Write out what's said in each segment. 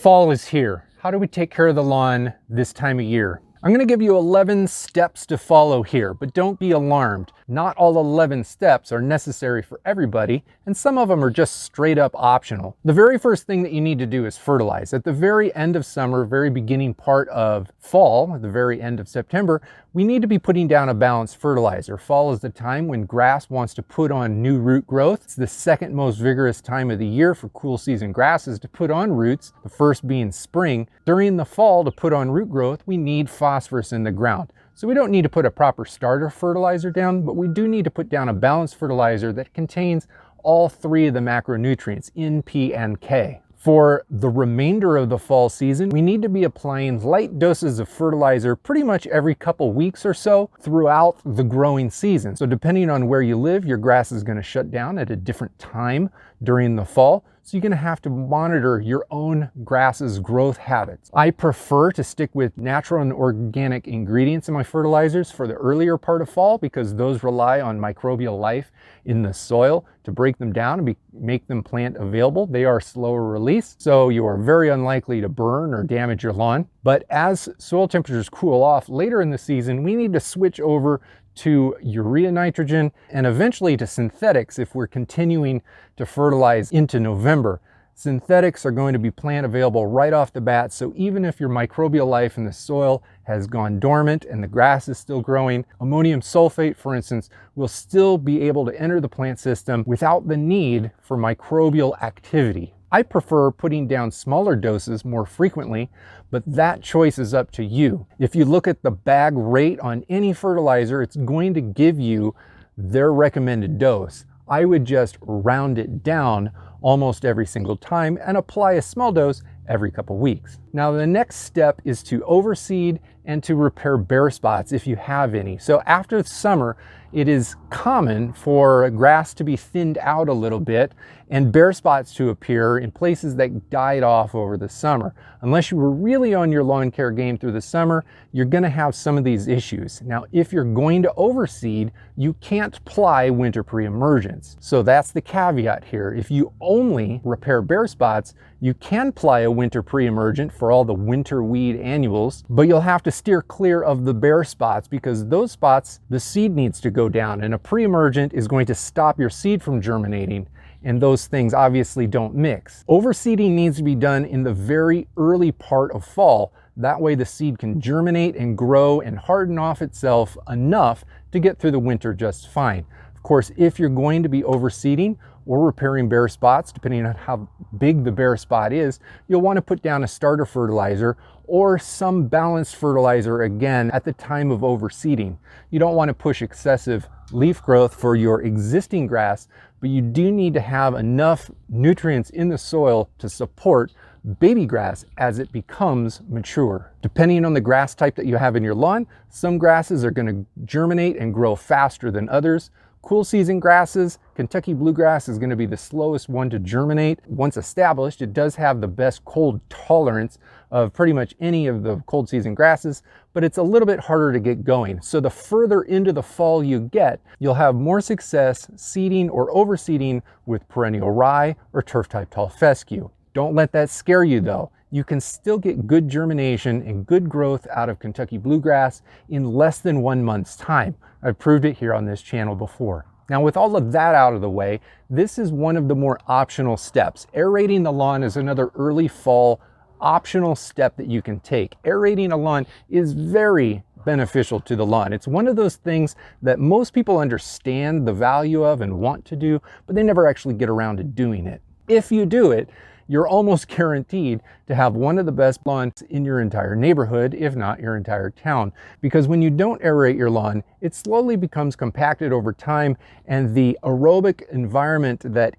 Fall is here. How do we take care of the lawn this time of year? I'm going to give you 11 steps to follow here, but don't be alarmed. Not all 11 steps are necessary for everybody, and some of them are just straight up optional. The very first thing that you need to do is fertilize. At the very end of summer, very beginning part of fall, at the very end of September, we need to be putting down a balanced fertilizer. Fall is the time when grass wants to put on new root growth. It's the second most vigorous time of the year for cool season grasses to put on roots, the first being spring. During the fall, to put on root growth, we need phosphorus in the ground. So we don't need to put a proper starter fertilizer down, but we do need to put down a balanced fertilizer that contains all three of the macronutrients, N, P, and K. For the remainder of the fall season, we need to be applying light doses of fertilizer pretty much every couple weeks or so throughout the growing season. So depending on where you live, your grass is going to shut down at a different time during the fall. So you're going to have to monitor your own grass's growth habits. I prefer to stick with natural and organic ingredients in my fertilizers for the earlier part of fall because those rely on microbial life in the soil to break them down and make them plant available. They are slower release, so you are very unlikely to burn or damage your lawn. But as soil temperatures cool off later in the season, we need to switch over to urea nitrogen and eventually to synthetics if we're continuing to fertilize into November. Synthetics are going to be plant available right off the bat, so even if your microbial life in the soil has gone dormant and the grass is still growing, ammonium sulfate, for instance, will still be able to enter the plant system without the need for microbial activity. I prefer putting down smaller doses more frequently, but that choice is up to you. If you look at the bag rate on any fertilizer, it's going to give you their recommended dose. I would just round it down almost every single time and apply a small dose every couple weeks. Now the next step is to overseed and to repair bare spots if you have any. So after summer, it is common for grass to be thinned out a little bit and bare spots to appear in places that died off over the summer. Unless you were really on your lawn care game through the summer, you're going to have some of these issues. Now, if you're going to overseed, you can't apply winter pre-emergence. So that's the caveat here. If you only repair bare spots, you can apply a winter pre-emergent for all the winter weed annuals, but you'll have to steer clear of the bare spots because those spots, the seed needs to go down, and a pre-emergent is going to stop your seed from germinating, and those things obviously don't mix. Overseeding needs to be done in the very early part of fall. That way the seed can germinate and grow and harden off itself enough to get through the winter just fine. Of course, if you're going to be overseeding or repairing bare spots, depending on how big the bare spot is, you'll want to put down a starter fertilizer or some balanced fertilizer again at the time of overseeding. You don't want to push excessive leaf growth for your existing grass, but you do need to have enough nutrients in the soil to support baby grass as it becomes mature. Depending on the grass type that you have in your lawn, some grasses are going to germinate and grow faster than others. Cool season grasses, Kentucky bluegrass is going to be the slowest one to germinate. Once established, it does have the best cold tolerance of pretty much any of the cold season grasses, but it's a little bit harder to get going. So the further into the fall you get, you'll have more success seeding or overseeding with perennial rye or turf type tall fescue. Don't let that scare you though. You can still get good germination and good growth out of Kentucky bluegrass in less than 1 month's time. I've proved it here on this channel before. Now with all of that out of the way, this is one of the more optional steps. Aerating the lawn is another early fall optional step that you can take. Aerating a lawn is very beneficial to the lawn. It's one of those things that most people understand the value of and want to do, but they never actually get around to doing it. If you do it, you're almost guaranteed to have one of the best lawns in your entire neighborhood, if not your entire town. Because when you don't aerate your lawn, it slowly becomes compacted over time, and the aerobic environment that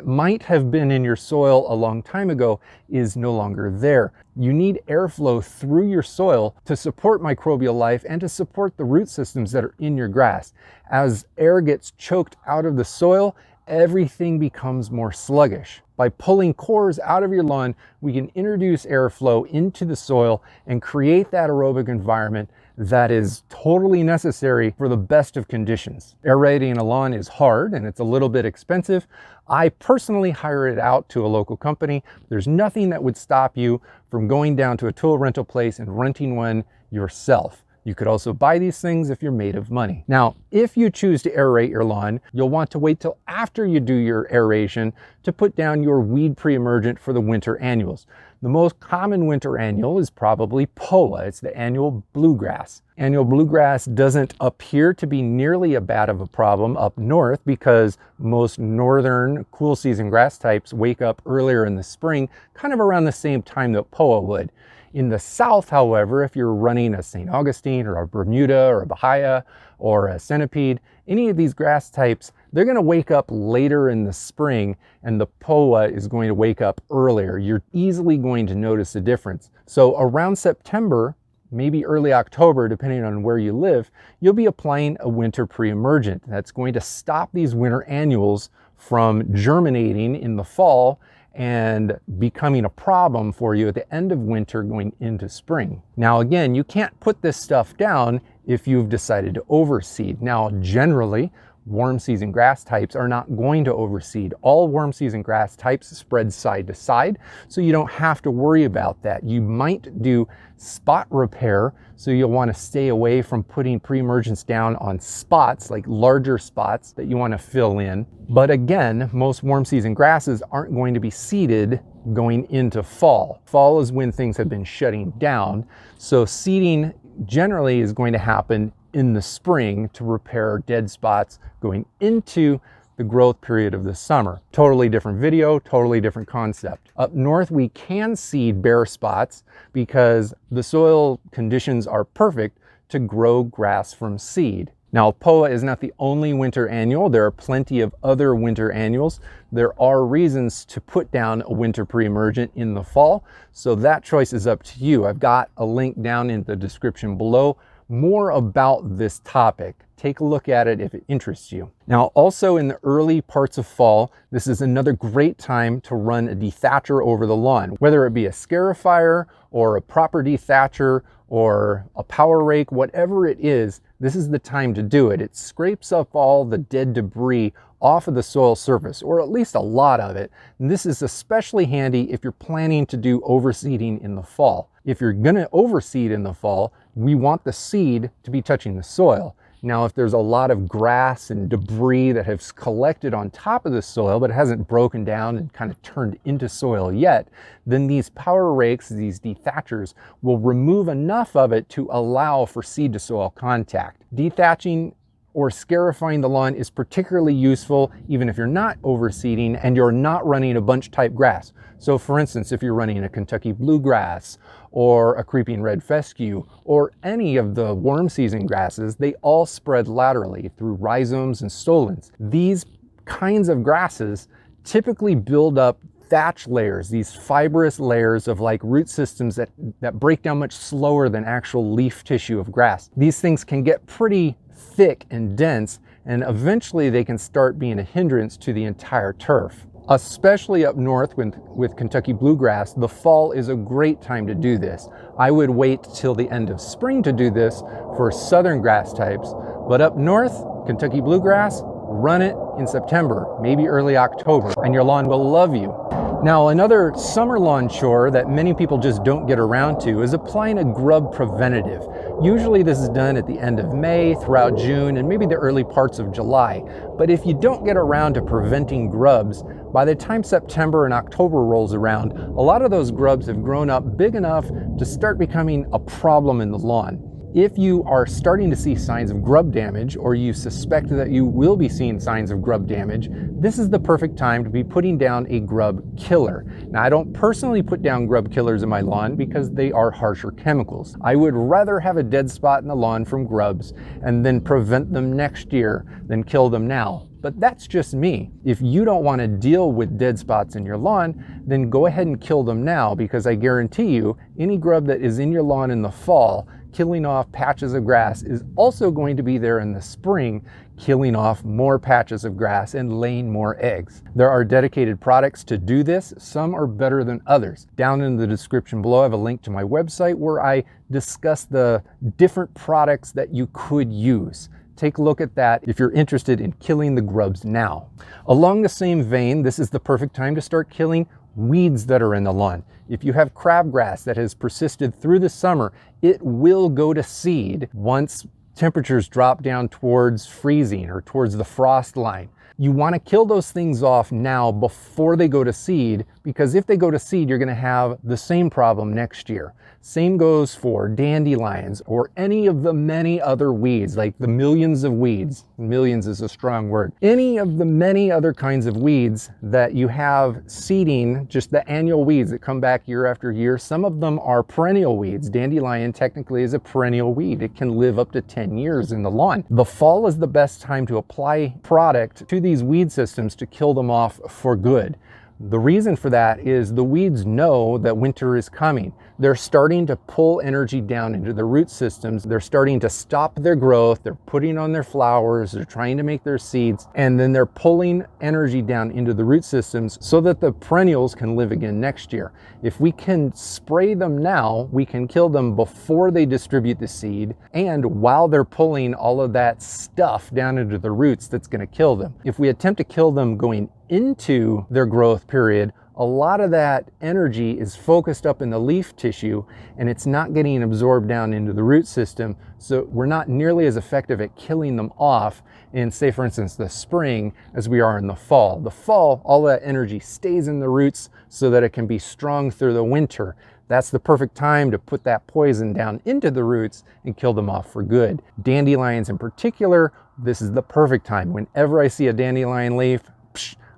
might have been in your soil a long time ago is no longer there. You need airflow through your soil to support microbial life and to support the root systems that are in your grass. As air gets choked out of the soil, everything becomes more sluggish. By pulling cores out of your lawn, we can introduce airflow into the soil and create that aerobic environment that is totally necessary for the best of conditions. Aerating a lawn is hard and it's a little bit expensive. I personally hire it out to a local company. There's nothing that would stop you from going down to a tool rental place and renting one yourself. You could also buy these things if you're made of money. Now, if you choose to aerate your lawn, you'll want to wait till after you do your aeration to put down your weed pre-emergent for the winter annuals. The most common winter annual is probably POA. It's the annual bluegrass. Annual bluegrass doesn't appear to be nearly as bad of a problem up north because most northern cool season grass types wake up earlier in the spring, kind of around the same time that POA would. In the south, however, if you're running a St. Augustine or a Bermuda or a Bahia or a centipede, any of these grass types, they're going to wake up later in the spring and the POA is going to wake up earlier. You're easily going to notice a difference. So around September, maybe early October, depending on where you live, you'll be applying a winter pre-emergent. That's going to stop these winter annuals from germinating in the fall and becoming a problem for you at the end of winter going into spring. Now again, you can't put this stuff down if you've decided to overseed. Now generally, warm season grass types are not going to overseed. All warm season grass types spread side to side, so you don't have to worry about that. You might do spot repair, so you'll want to stay away from putting pre-emergence down on spots, like larger spots that you want to fill in. But again, most warm season grasses aren't going to be seeded going into fall. Fall is when things have been shutting down, so seeding generally is going to happen in the spring to repair dead spots going into the growth period of the summer. Totally different video, totally different concept. Up north, we can seed bare spots because the soil conditions are perfect to grow grass from seed. Now, POA is not the only winter annual. There are plenty of other winter annuals. There are reasons to put down a winter pre-emergent in the fall, so that choice is up to you. I've got a link down in the description below more about this topic. Take a look at it if it interests you. Now, also in the early parts of fall, this is another great time to run a dethatcher over the lawn, whether it be a scarifier or a proper dethatcher or a power rake, whatever it is, this is the time to do it. It scrapes up all the dead debris off of the soil surface, or at least a lot of it. And this is especially handy if you're planning to do overseeding in the fall. If you're gonna overseed in the fall, we want the seed to be touching the soil. Now, if there's a lot of grass and debris that has collected on top of the soil, but it hasn't broken down and kind of turned into soil yet, then these power rakes, these dethatchers, will remove enough of it to allow for seed to soil contact. Dethatching or scarifying the lawn is particularly useful even if you're not overseeding and you're not running a bunch type grass. So for instance, if you're running a Kentucky bluegrass or a creeping red fescue or any of the warm season grasses, they all spread laterally through rhizomes and stolons. These kinds of grasses typically build up thatch layers, these fibrous layers of like root systems that break down much slower than actual leaf tissue of grass. These things can get pretty thick and dense, and eventually they can start being a hindrance to the entire turf. Especially up north with Kentucky bluegrass, the fall is a great time to do this. I would wait till the end of spring to do this for southern grass types, but up north, Kentucky bluegrass, run it in September, maybe early October, and your lawn will love you. Now, another summer lawn chore that many people just don't get around to is applying a grub preventative. Usually this is done at the end of May, throughout June, and maybe the early parts of July. But if you don't get around to preventing grubs, by the time September and October rolls around, a lot of those grubs have grown up big enough to start becoming a problem in the lawn. If you are starting to see signs of grub damage, or you suspect that you will be seeing signs of grub damage, this is the perfect time to be putting down a grub killer. Now, I don't personally put down grub killers in my lawn because they are harsher chemicals. I would rather have a dead spot in the lawn from grubs and then prevent them next year than kill them now. But that's just me. If you don't want to deal with dead spots in your lawn, then go ahead and kill them now, because I guarantee you, any grub that is in your lawn in the fall killing off patches of grass is also going to be there in the spring, killing off more patches of grass and laying more eggs. There are dedicated products to do this. Some are better than others. Down in the description below, I have a link to my website where I discuss the different products that you could use. Take a look at that if you're interested in killing the grubs now. Along the same vein, this is the perfect time to start killing weeds that are in the lawn. If you have crabgrass that has persisted through the summer, it will go to seed once temperatures drop down towards freezing or towards the frost line. You want to kill those things off now before they go to seed, because if they go to seed, you're going to have the same problem next year. Same goes for dandelions or any of the many other weeds, like the millions of weeds. Millions is a strong word. Any of the many other kinds of weeds that you have seeding, just the annual weeds that come back year after year. Some of them are perennial weeds. Dandelion technically is a perennial weed. It can live up to 10 years in the lawn. The fall is the best time to apply product to these weed systems to kill them off for good. The reason for that is the weeds know that winter is coming. They're starting to pull energy down into the root systems. They're starting to stop their growth. They're putting on their flowers. They're trying to make their seeds. And then they're pulling energy down into the root systems so that the perennials can live again next year. If we can spray them now, we can kill them before they distribute the seed and while they're pulling all of that stuff down into the roots that's going to kill them. If we attempt to kill them going into their growth period, a lot of that energy is focused up in the leaf tissue and it's not getting absorbed down into the root system. So we're not nearly as effective at killing them off in, say, for instance, the spring as we are in the fall. The fall, all that energy stays in the roots so that it can be strong through the winter. That's the perfect time to put that poison down into the roots and kill them off for good. Dandelions in particular, this is the perfect time. Whenever I see a dandelion leaf,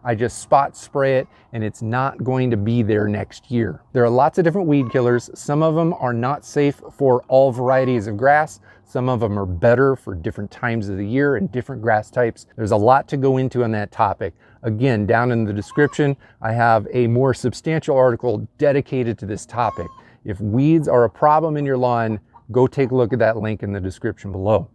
I just spot spray it and it's not going to be there next year. There are lots of different weed killers. Some of them are not safe for all varieties of grass. Some of them are better for different times of the year and different grass types. There's a lot to go into on that topic. Again, down in the description, I have a more substantial article dedicated to this topic. If weeds are a problem in your lawn, go take a look at that link in the description below.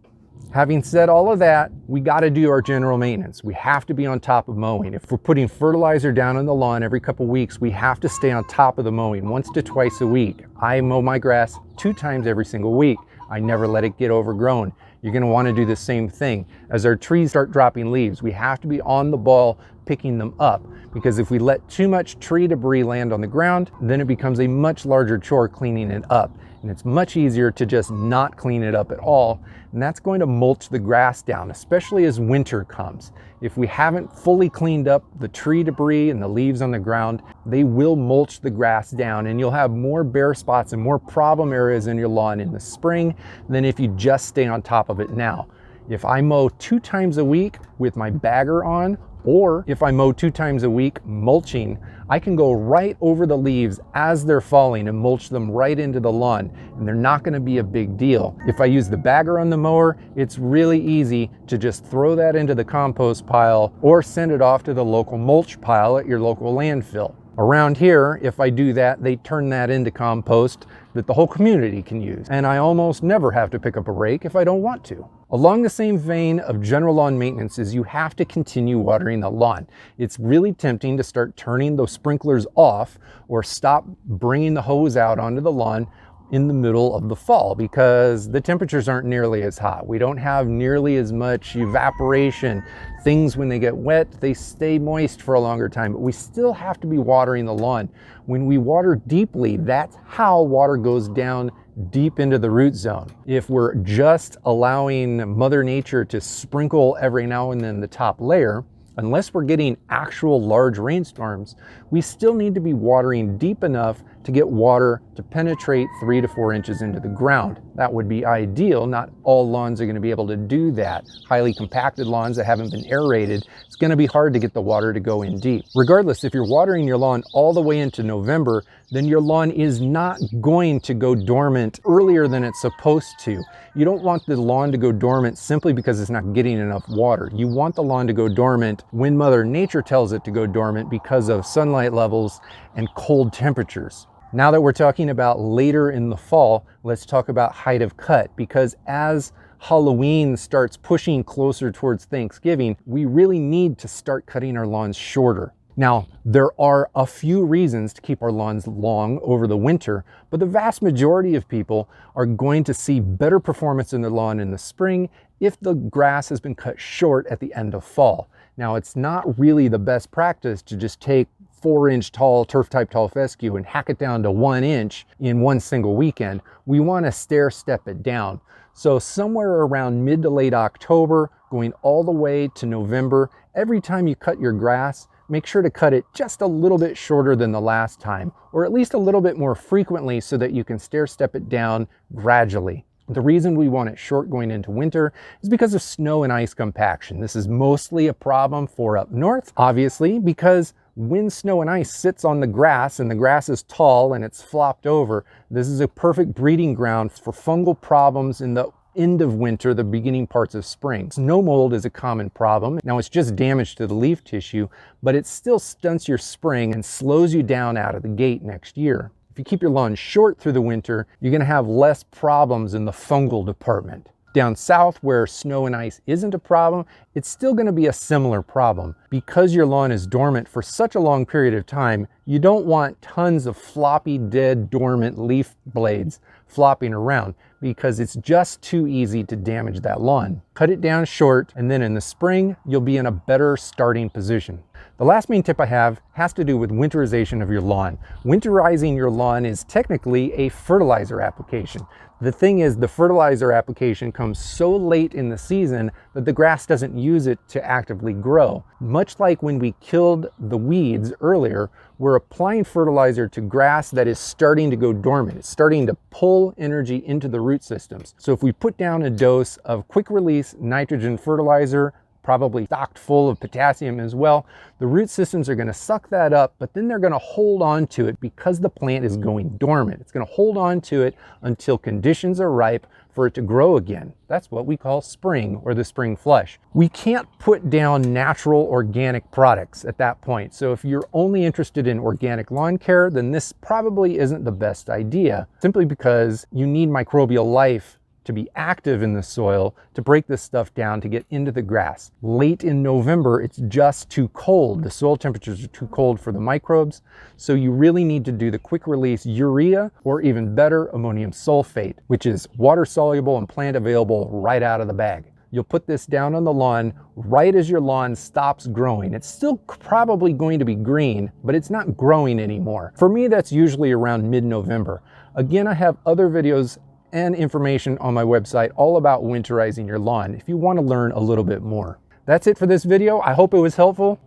Having said all of that, we got to do our general maintenance. We have to be on top of mowing. If we're putting fertilizer down on the lawn every couple weeks, we have to stay on top of the mowing once to twice a week. I mow my grass 2 times every single week. I never let it get overgrown. You're going to want to do the same thing. As our trees start dropping leaves, we have to be on the ball picking them up, because if we let too much tree debris land on the ground, then it becomes a much larger chore cleaning it up. And it's much easier to just not clean it up at all. And that's going to mulch the grass down, especially as winter comes. If we haven't fully cleaned up the tree debris and the leaves on the ground, they will mulch the grass down and you'll have more bare spots and more problem areas in your lawn in the spring than if you just stay on top of it now. If I mow 2 times a week with my bagger on, or if I mow 2 times a week mulching, I can go right over the leaves as they're falling and mulch them right into the lawn, and they're not going to be a big deal. If I use the bagger on the mower, it's really easy to just throw that into the compost pile or send it off to the local mulch pile at your local landfill. Around here, if I do that, they turn that into compost that the whole community can use. And I almost never have to pick up a rake if I don't want to. Along the same vein of general lawn maintenance is you have to continue watering the lawn. It's really tempting to start turning those sprinklers off or stop bringing the hose out onto the lawn in the middle of the fall because the temperatures aren't nearly as hot. We don't have nearly as much evaporation. Things, when they get wet, they stay moist for a longer time, but we still have to be watering the lawn. When we water deeply, that's how water goes down deep into the root zone. If we're just allowing Mother Nature to sprinkle every now and then the top layer, unless we're getting actual large rainstorms, we still need to be watering deep enough to get water to penetrate 3 to 4 inches into the ground. That would be ideal. Not all lawns are going to be able to do that. Highly compacted lawns that haven't been aerated, it's going to be hard to get the water to go in deep. Regardless, if you're watering your lawn all the way into November, then your lawn is not going to go dormant earlier than it's supposed to. You don't want the lawn to go dormant simply because it's not getting enough water. You want the lawn to go dormant when Mother Nature tells it to go dormant because of sunlight levels and cold temperatures. Now that we're talking about later in the fall, let's talk about height of cut, because as Halloween starts pushing closer towards Thanksgiving, we really need to start cutting our lawns shorter. Now, there are a few reasons to keep our lawns long over the winter, but the vast majority of people are going to see better performance in their lawn in the spring if the grass has been cut short at the end of fall. Now, it's not really the best practice to just take 4-inch tall turf type tall fescue and hack it down to 1 inch in one single weekend. We want to stair step it down. So somewhere around mid to late October, going all the way to November, every time you cut your grass, make sure to cut it just a little bit shorter than the last time, or at least a little bit more frequently so that you can stair step it down gradually. The reason we want it short going into winter is because of snow and ice compaction. This is mostly a problem for up north, obviously, because when snow and ice sits on the grass and the grass is tall and it's flopped over, this is a perfect breeding ground for fungal problems in the end of winter, the beginning parts of spring. Snow mold is a common problem. Now, it's just damage to the leaf tissue, but it still stunts your spring and slows you down out of the gate next year. If you keep your lawn short through the winter, you're going to have less problems in the fungal department. Down south, where snow and ice isn't a problem, it's still going to be a similar problem. Because your lawn is dormant for such a long period of time, you don't want tons of floppy, dead, dormant leaf blades flopping around, because it's just too easy to damage that lawn. Cut it down short, and then in the spring, you'll be in a better starting position. The last main tip I have has to do with winterization of your lawn. Winterizing your lawn is technically a fertilizer application. The thing is, the fertilizer application comes so late in the season that the grass doesn't use it to actively grow. Much like when we killed the weeds earlier, we're applying fertilizer to grass that is starting to go dormant. It's starting to pull energy into the root systems. So if we put down a dose of quick release nitrogen fertilizer, probably stocked full of potassium as well, the root systems are going to suck that up, but then they're going to hold on to it because the plant is going dormant. It's going to hold on to it until conditions are ripe for it to grow again. That's what we call spring, or the spring flush. We can't put down natural organic products at that point. So if you're only interested in organic lawn care, then this probably isn't the best idea, simply because you need microbial life to be active in the soil to break this stuff down to get into the grass. Late in November, it's just too cold. The soil temperatures are too cold for the microbes. So you really need to do the quick release urea, or even better, ammonium sulfate, which is water soluble and plant available right out of the bag. You'll put this down on the lawn right as your lawn stops growing. It's still probably going to be green, but it's not growing anymore. For me, that's usually around mid-November. Again, I have other videos and information on my website all about winterizing your lawn if you want to learn a little bit more. That's it for this video. I hope it was helpful.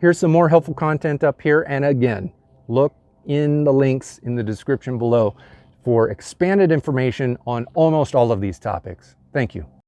Here's some more helpful content up here. And again, look in the links in the description below for expanded information on almost all of these topics. Thank you.